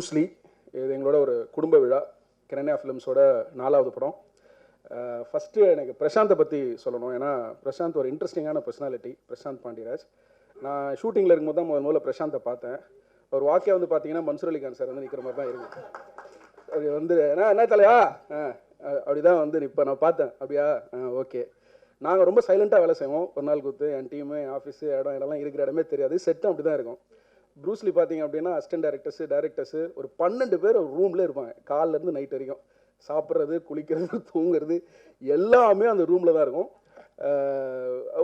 Bruce Lee. இது எங்களோட ஒரு குடும்ப விழா. கெனன்யா ஃபிலிம்ஸோட 4வது படம். ஃபஸ்ட்டு எனக்கு பிரசாந்தை பற்றி சொல்லணும். ஏன்னா பிரசாந்த் ஒரு இன்ட்ரெஸ்டிங்கான பர்சனாலிட்டி. பிரசாந்த் பாண்டியராஜ். நான் ஷூட்டிங்கில் இருக்கும்போது தான் முதல்ல பிரசாந்தை பார்த்தேன். ஒரு வாக்கியம் வந்து பார்த்தீங்கன்னா மன்சூர் அலிகான் சார் வந்து நிற்கிற மாதிரி தான் இருக்கு. அது வந்து என்ன தலையா அப்படி தான் வந்து இப்போ நான் பார்த்தேன். அப்படியா ஓகே. நாங்கள் ரொம்ப சைலண்ட்டாக வேலை செய்வோம். ஒரு நாள் கூத்து என் டீமு, என் ஆஃபீஸு, இடம்லாம் இருக்கிற இடமே தெரியாது. செட்டும் அப்படி தான் இருக்கும். ப்ரூஸ்லி பார்த்தீங்க அப்படின்னா அசிஸ்டன்ட் டேரக்டர்ஸு ஒரு 12 பேர் ஒரு ரூம்லேயே இருப்பாங்க. காலிலேருந்து நைட் வரைக்கும். சாப்பிட்றது, குளிக்கிறது, தூங்குறது எல்லாமே அந்த ரூமில் தான் இருக்கும்.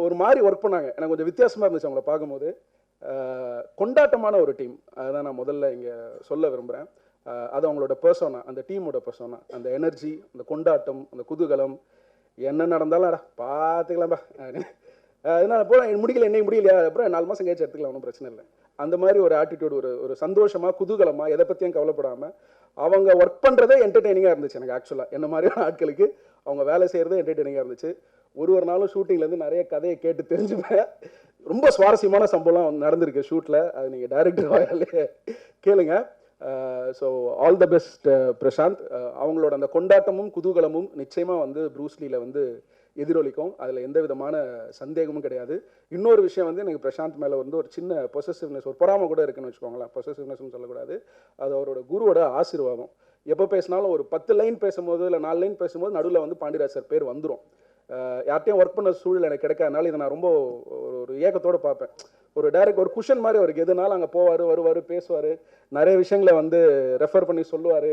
ஒரு மாதிரி ஒர்க் பண்ணாங்க. எனக்கு கொஞ்சம் வித்தியாசமாக இருந்துச்சு அவங்கள பார்க்கும்போது. கொண்டாட்டமான ஒரு டீம். அதுதான் நான் முதல்ல இங்கே சொல்ல விரும்புகிறேன். அது அவங்களோட பர்சோனா, அந்த டீமோட பர்சோனா, அந்த எனர்ஜி, அந்த கொண்டாட்டம், அந்த குதூகலம். என்ன நடந்தாலும் பார்த்துக்கலாம்பா. அதனால போல முடியல, என்னை முடியலையா, அப்புறம் 4 மாதம் கழிச்சு எடுத்துக்கலாம், ஒன்றும் பிரச்சனை இல்லை. அந்த மாதிரி ஒரு ஆட்டிடியூட், ஒரு சந்தோஷமாக, குதூகலமாக, எதை பற்றியும் கவலைப்படாமல் அவங்க ஒர்க் பண்ணுறதே என்டர்டெய்னிங்காக இருந்துச்சு. எனக்கு ஆக்சுவலாக என்ன மாதிரியான ஆட்களுக்கு அவங்க வேலை செய்கிறதே என்டர்டெய்னிங்காக இருந்துச்சு. ஒரு நாளும் ஷூட்டிங்லேருந்து நிறைய கதையை கேட்டு தெரிஞ்சுப்பேன். ரொம்ப சுவாரஸ்யமான சம்பவம்லாம் நடந்திருக்கு ஷூட்டில். அது நீங்கள் டைரக்டர் வாயாலே கேளுங்க. So all the best Prashanth. அவங்களோட அந்த கொண்டாட்டமும் குதூகலமும் நிச்சயமாக வந்து ப்ரூஸ்லியில் வந்து எதிரொலிக்கும். அதில் எந்த விதமான சந்தேகமும் கிடையாது. இன்னொரு விஷயம் வந்து எனக்கு பிரசாந்த் மேலே வந்து ஒரு சின்ன பொசசிவ்னஸ், ஒரு பொறாமை கூட இருக்குன்னு வச்சுக்கோங்களேன். பொசசிவ்னஸ்ன்னு சொல்லக்கூடாது. அது அவரோட குருவோட ஆசீர்வாதம். எப்போ பேசினாலும் ஒரு 10 லைன் பேசும்போது இல்லை 4 லைன் பேசும்போது நடுவில் வந்து பாண்டியராஜ் சார் பேர் வந்துடும். யார்ட்டையும் ஒர்க் பண்ண சூழல் எனக்கு கிடைக்காதனால இதை நான் ரொம்ப ஒரு ஏக்கத்தோடு பார்ப்பேன். ஒரு டைரக்ட் ஒரு குஷன் மாதிரி அவருக்கு எதுனாலும் அங்கே போவார், வருவார், பேசுவார், நிறைய விஷயங்களை வந்து ரெஃபர் பண்ணி சொல்லுவார்.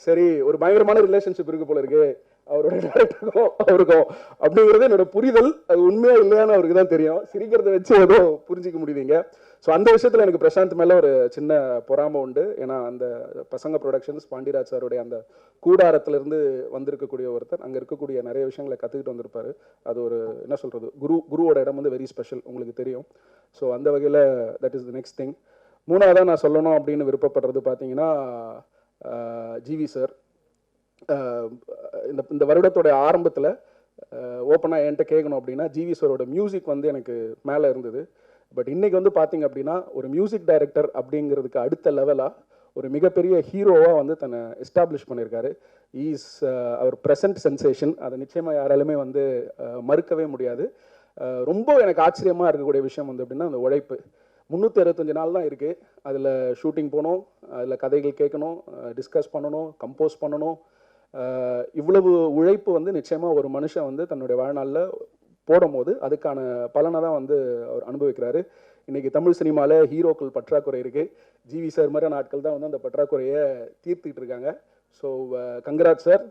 சரி, ஒரு பயங்கரமான ரிலேஷன்ஷிப் இருக்குது போல இருக்கு அவரோட டேரக்டருக்கும் அவருக்கும் அப்படிங்கிறது என்னோட புரிதல். அது உண்மையாக இல்லையான்னு அவருக்கு தான் தெரியும். சிரிக்கிறத வச்சு ஏதோ புரிஞ்சிக்க முடியுதுங்க. ஸோ அந்த விஷயத்தில் எனக்கு பிரசாந்த் மேலே ஒரு சின்ன பொறாமை உண்டு. ஏன்னா அந்த பசங்க ப்ரொடக்ஷன்ஸ் பாண்டியராஜ் சாருடைய அந்த கூடாரத்திலிருந்து வந்திருக்கக்கூடிய ஒருத்தர், அங்கே இருக்கக்கூடிய நிறைய விஷயங்களை கற்றுக்கிட்டு வந்திருப்பார். அது ஒரு என்ன சொல்கிறது, குருவோட இடம் வந்து வெரி ஸ்பெஷல், உங்களுக்கு தெரியும். ஸோ அந்த வகையில் that is the next thing. 3வதாக நான் சொல்லணும் அப்படின்னு விருப்பப்படுறது பார்த்தீங்கன்னா ஜிவி சார். இந்த வருடத்தோடைய ஆரம்பத்தில் ஓப்பனாக என்கிட்ட கேட்கணும் அப்படின்னா ஜிவி சாரோட மியூசிக் வந்து எனக்கு மேலே இருந்தது. பட் இன்றைக்கி வந்து பார்த்தீங்க அப்படின்னா ஒரு மியூசிக் டைரக்டர் அப்படிங்கிறதுக்கு அடுத்த லெவலாக ஒரு மிகப்பெரிய ஹீரோவாக வந்து தன்னை எஸ்டாப்ளிஷ் பண்ணியிருக்காரு. ஈஸ் அவர் ப்ரெசன்ட் சென்சேஷன். அதை நிச்சயமாக யாராலுமே வந்து மறுக்கவே முடியாது. ரொம்ப எனக்கு ஆச்சரியமாக இருக்கக்கூடிய விஷயம் வந்து அப்படின்னா அந்த உழைப்பு. 365 நாள் தான் இருக்குது. அதில் ஷூட்டிங் போகணும், அதில் கதைகள் கேட்கணும், டிஸ்கஸ் பண்ணணும், கம்போஸ் பண்ணணும். இவ்வளவு உழைப்பு வந்து நிச்சயமாக ஒரு மனுஷன் வந்து தன்னுடைய வாழ்நாளில் போடும்போது அதுக்கான பலனை தான் வந்து அவர் அனுபவிக்கிறாரு. இன்றைக்கி தமிழ் சினிமாவில் ஹீரோக்கள் பற்றாக்குறை இருக்குது. ஜிவி சார் மாதிரியான ஆட்கள் தான் வந்து அந்த பற்றாக்குறையை தீர்த்துக்கிட்டு இருக்காங்க. So congrat sir.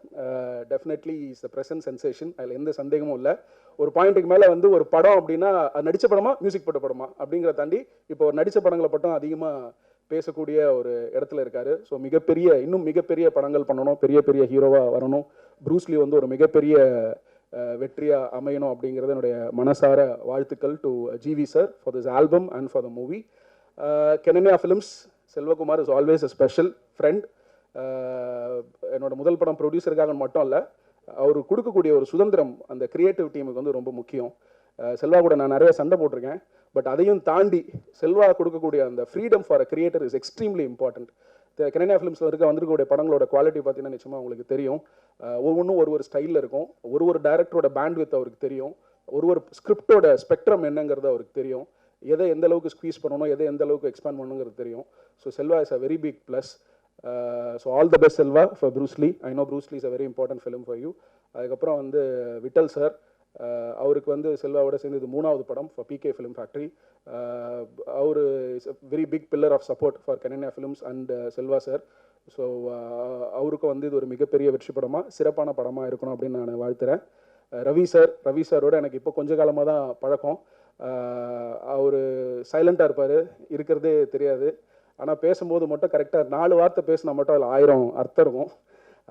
Definitely is a present sensation. அதில் எந்த சந்தேகமும் இல்லை. ஒரு பாயிண்ட்டுக்கு மேலே வந்து ஒரு படம் அப்படின்னா அது நடித்த படமா மியூசிக் போட்ட படமா அப்படிங்கிறத தாண்டி இப்போ ஒரு நடித்த படங்களை பட்டம் அதிகமாக பேசக்கூடிய ஒரு இடத்துல இருக்காரு. ஸோ இன்னும் மிகப்பெரிய படங்கள் பண்ணணும், பெரிய பெரிய ஹீரோவாக வரணும். ப்ரூஸ்லி வந்து ஒரு மிகப்பெரிய வெற்றியாக அமையணும் அப்படிங்கிறது என்னுடைய மனசார வாழ்த்துக்கள் to GV sir for this album and for the movie. Kenanya films, Selvakumar is always a special friend. என்னோட முதல் படம் ப்ரொடியூசருக்காக மட்டும் இல்லை, அவர் கொடுக்கக்கூடிய ஒரு சுதந்திரம் அந்த கிரியேட்டிவ் டீமுக்கு வந்து ரொம்ப முக்கியம். செல்வா கூட நான் நிறைய சண்டை போட்டிருக்கேன். பட் அதையும் தாண்டி செல்வா கொடுக்கக்கூடிய அந்த freedom for a creator is extremely important. Kenanya ஃபிலிம்ஸில் வந்திருக்கக்கூடிய படங்களோட குவாலிட்டி பார்த்தீங்கன்னா நிச்சயமாக உங்களுக்கு தெரியும். ஒவ்வொன்றும் ஒரு ஸ்டைலில் இருக்கும். ஒரு டைரக்டரோட பேண்ட் வித் அவருக்கு தெரியும். ஒரு ஸ்கிரிப்டோட ஸ்பெக்ட்ரம் என்னங்கிறது அவருக்கு தெரியும். எதை எந்த அளவுக்கு ஸ்குவீஸ் பண்ணணும், எதை எந்த அளவுக்கு எக்ஸ்பேண்ட் பண்ணணுங்கிறது தெரியும். So Selva is a very big plus. So all the best Selva for Bruce Lee. I know Bruce Lee is a very important film for you. அதுக்கப்புறம் வந்து விட்டல் சார், அவருக்கு வந்து செல்வாவோட சேர்ந்து இது 3வது படம் ஃபார் பிகே ஃபிலிம் ஃபேக்ட்ரி. அவர் is a very big pillar of support for Kenanya films and Selva sir. So அவருக்கும் வந்து இது ஒரு மிகப்பெரிய வெற்றி படமாக, சிறப்பான படமாக இருக்கணும் அப்படின்னு நான் வாழ்த்துறேன். ரவி சாரோட எனக்கு இப்போ கொஞ்ச காலமாக தான் பழக்கம். அவர் சைலண்ட்டாக இருப்பார், இருக்கிறதே தெரியாது. ஆனால் பேசும்போது மட்டும் கரெக்டாக 4 வார்த்தை பேசினா மட்டும் அதில் 1000 அர்த்தம் இருக்கும்.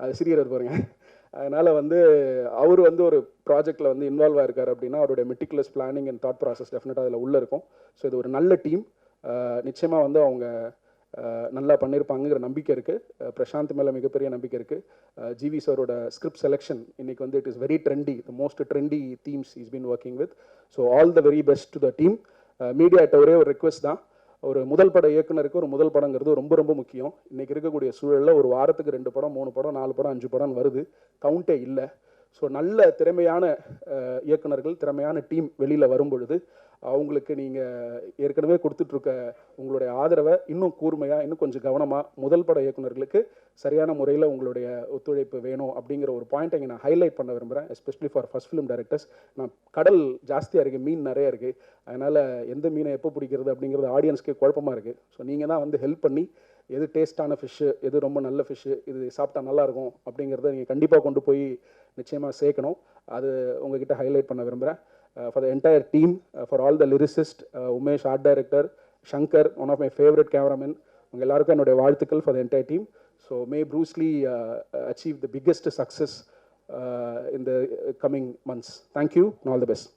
அது சிரிக்கிறார் பாருங்க. அதனால் வந்து அவர் வந்து ஒரு ப்ராஜெக்டில் வந்து இன்வால்வ் ஆகிருக்காரு அப்படின்னா அவருடைய meticulous planning and thought process டெஃபினட்டாக அதில் உள்ளே இருக்கும். ஸோ இது ஒரு நல்ல டீம். நிச்சயமாக வந்து அவங்க நல்லா பண்ணியிருப்பாங்கிற நம்பிக்கை இருக்குது. பிரசாந்த் மேலே மிகப்பெரிய நம்பிக்கை இருக்குது. ஜிவி சாரோட ஸ்கிரிப்ட் செலெக்ஷன் இன்றைக்கி வந்து it is very trendy, the most trendy themes is been working with. So all the very best to the team. மீடியாட்ட ஒரே ஒரு ரிக்வெஸ்ட் தான், ஒரு முதல் பட இயக்குனருக்கு ஒரு முதல் படங்கிறது ரொம்ப ரொம்ப முக்கியம். இன்றைக்கி இருக்கக்கூடிய சூழலில் ஒரு வாரத்துக்கு 2 படம் 3 படம் 4 படம் 5 படம் வருது, கவுண்டே இல்லை. ஸோ நல்ல திறமையான இயக்குனர்கள், திறமையான டீம் வெளியில் வரும் பொழுது அவங்களுக்கு நீங்கள் ஏற்கனவே கொடுத்துட்ருக்க உங்களுடைய ஆதரவை இன்னும் கூர்மையாக, இன்னும் கொஞ்சம் கவனமாக முதல் பட இயக்குனர்களுக்கு சரியான முறையில் உங்களுடைய ஒத்துழைப்பு வேணும் அப்படிங்கிற ஒரு பாயிண்ட்டை இங்கே நான் ஹைலைட் பண்ண விரும்புகிறேன். Especially for first film directors. நான் கடல் ஜாஸ்தியாக இருக்குது, மீன் நிறையா இருக்குது, அதனால் எந்த மீனை எப்போ பிடிக்கிறது அப்படிங்கிறது ஆடியன்ஸ்க்கே குழப்பமாக இருக்குது. ஸோ நீங்கள் தான் வந்து ஹெல்ப் பண்ணி எது டேஸ்ட்டான ஃபிஷ்ஷு, எது ரொம்ப நல்ல ஃபிஷ்ஷு, இது சாப்பிட்டா நல்லாயிருக்கும் அப்படிங்கிறத நீங்கள் கண்டிப்பாக கொண்டு போய் நிச்சயமாக சேர்க்கணும். அது உங்ககிட்ட ஹைலைட் பண்ண விரும்புகிறேன். For the entire team, for all the lyricists, Umesh, art director, Shankar, one of my favorite cameramen, உங்கள் எல்லாருக்கும் என்னுடைய வாழ்த்துக்கள் for the entire team. So may Bruce Lee achieve the biggest success in the coming months. Thank you and all the best.